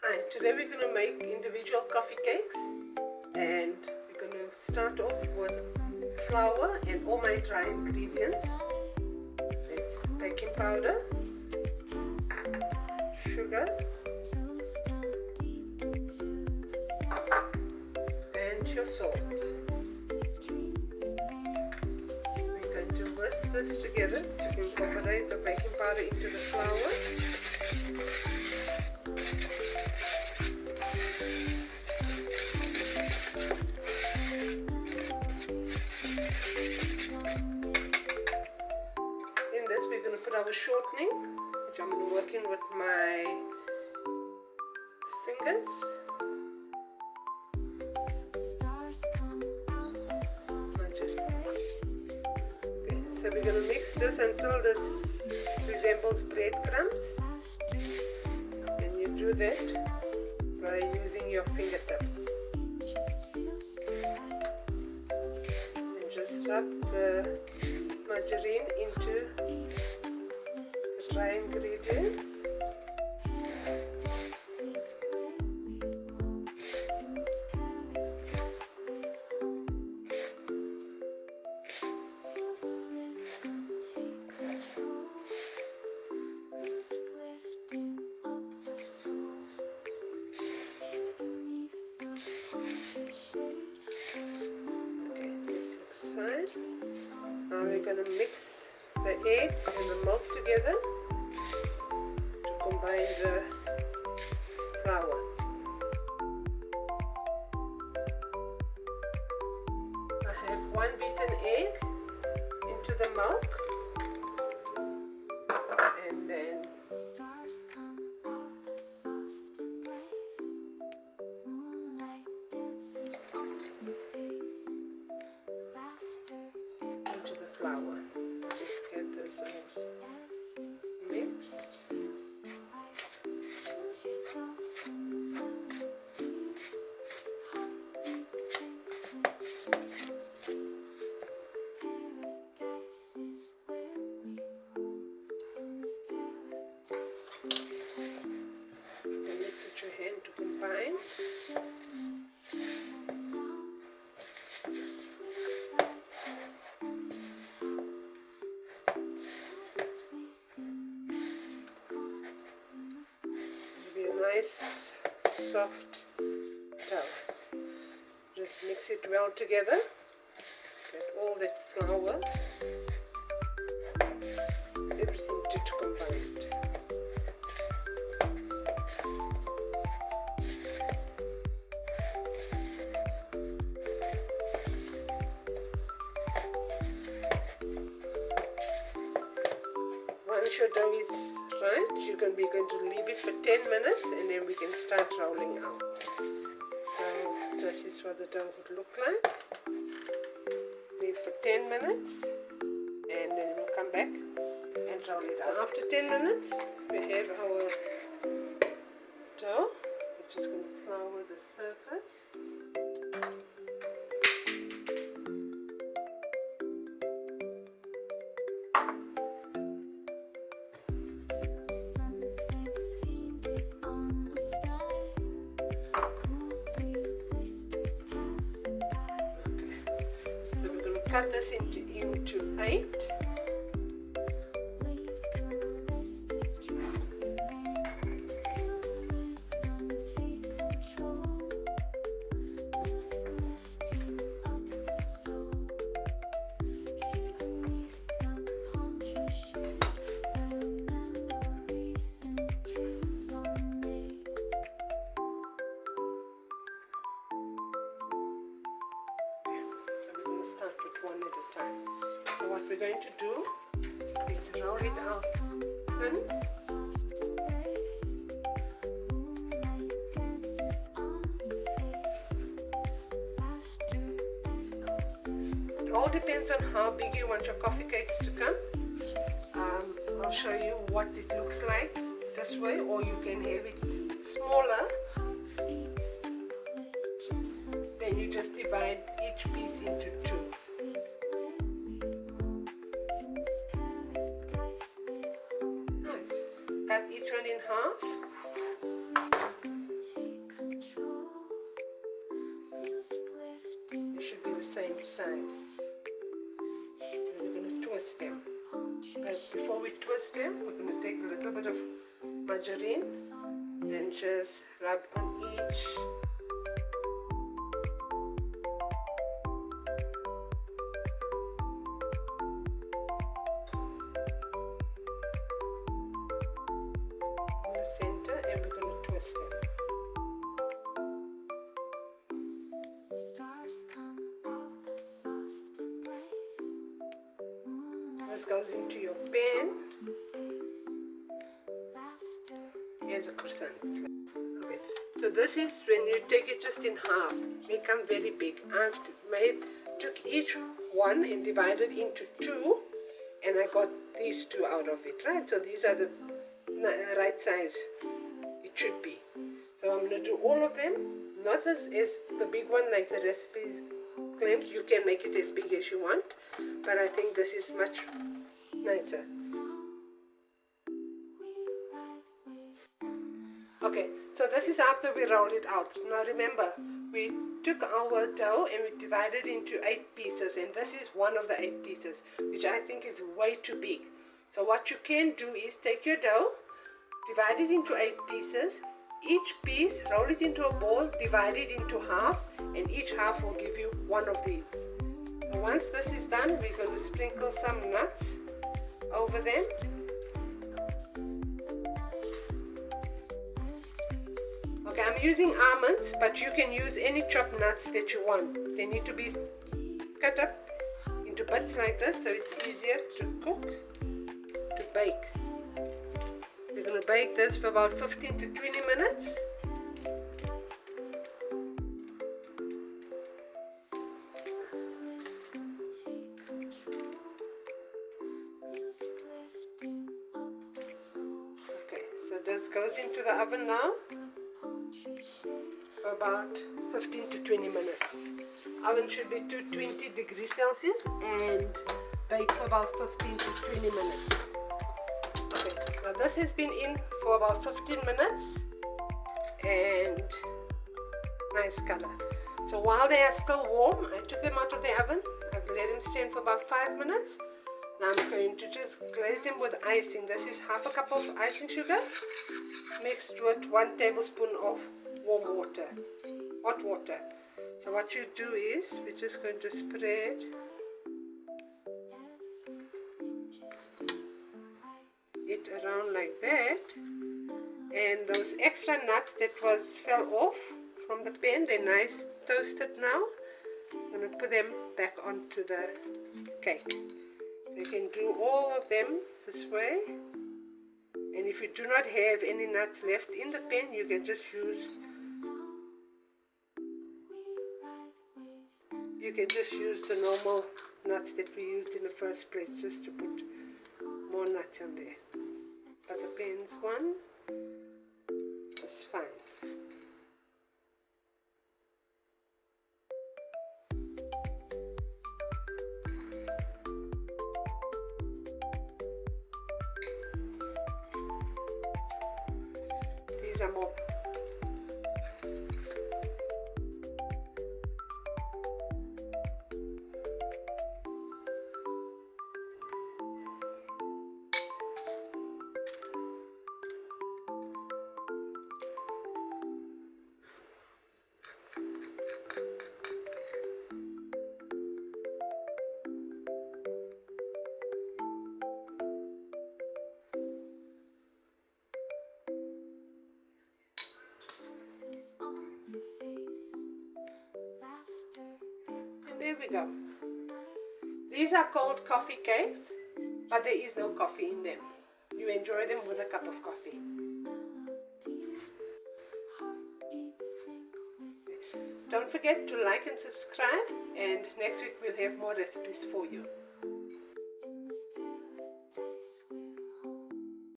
Hi, today we're going to make individual coffee cakes, and we're going to start off with flour and all my dry ingredients. It's baking powder, sugar, and your salt. We're going to whisk this together to incorporate the baking powder into the flour. In this we're going to put our shortening, which I'm going to work in with my fingers. Okay, so we're going to mix this until this resembles breadcrumbs, and you do that by using your fingertips. And just rub the margarine into the dry ingredients. Okay, this looks fine. Now we're going to mix the egg and the milk together to combine the flour. I have 1 beaten egg into the milk, and then into the flour. Just get this all mixed. And mix with your hand to combine. Nice soft dough. Just mix it well together. Get all that flour, everything to combine. Once your dough is right, you're going to leave it for 10 minutes, and then we can start rolling out. So this is what the dough would look like. Leave for 10 minutes, and then we'll come back and roll it out. So after 10 minutes, we have our dough. We're just going to flour the surface. Cut this into 8. Start with one at a time. So what we're going to do is roll it out thin. It all depends on how big you want your coffee cakes to come. I'll show you what it looks like this way, or you can have it smaller. Then you just divide each piece into 2. Cut each one in half. twist them. We're going to take a little bit of margarine and just rub on each. In the center, and we're going to twist them. This goes into your pan. Here's a crescent. Okay. So this is when you take it just in half. They come very big. I've took each one and divided into two, and I got these two out of it, right? So these are the right size it should be. So I'm going to do all of them, not as the big one like the recipe claims. You can make it as big as you want, but I think this is much nicer. Okay, so this is after we rolled it out. Now remember, we took our dough and we divided into 8 pieces, and this is one of the 8 pieces, which I think is way too big. So what you can do is take your dough, divide it into 8 pieces, each piece roll it into a ball, divide it into half, and each half will give you one of these. So once this is done, we're going to sprinkle some nuts over them. Okay, I'm using almonds, but you can use any chopped nuts that you want. They need to be cut up into bits like this, so it's easier to cook, to bake. We're going to bake this for about 15 to 20 minutes. Okay, so this goes into the oven now for about 15 to 20 minutes. Oven should be 220 degrees Celsius and bake for about 15 to 20 minutes. Okay, now this has been in for about 15 minutes and nice color. So while they are still warm, I took them out of the oven. I've let them stand for about 5 minutes. Now I'm going to just glaze them with icing. This is half a cup of icing sugar mixed with 1 tablespoon of warm water, hot water. So what you do is we're just going to spread it around like that, and those extra nuts that fell off from the pan, they're nice toasted now. I'm going to put them back onto the cake. So you can do all of them this way, and if you do not have any nuts left in the pan, you can just use the normal nuts that we used in the first place, just to put more nuts on there. But the pan's one is fine. These are more. There we go. These are called coffee cakes, but there is no coffee in them. You enjoy them with a cup of coffee. Don't forget to like and subscribe, and next week we'll have more recipes for you.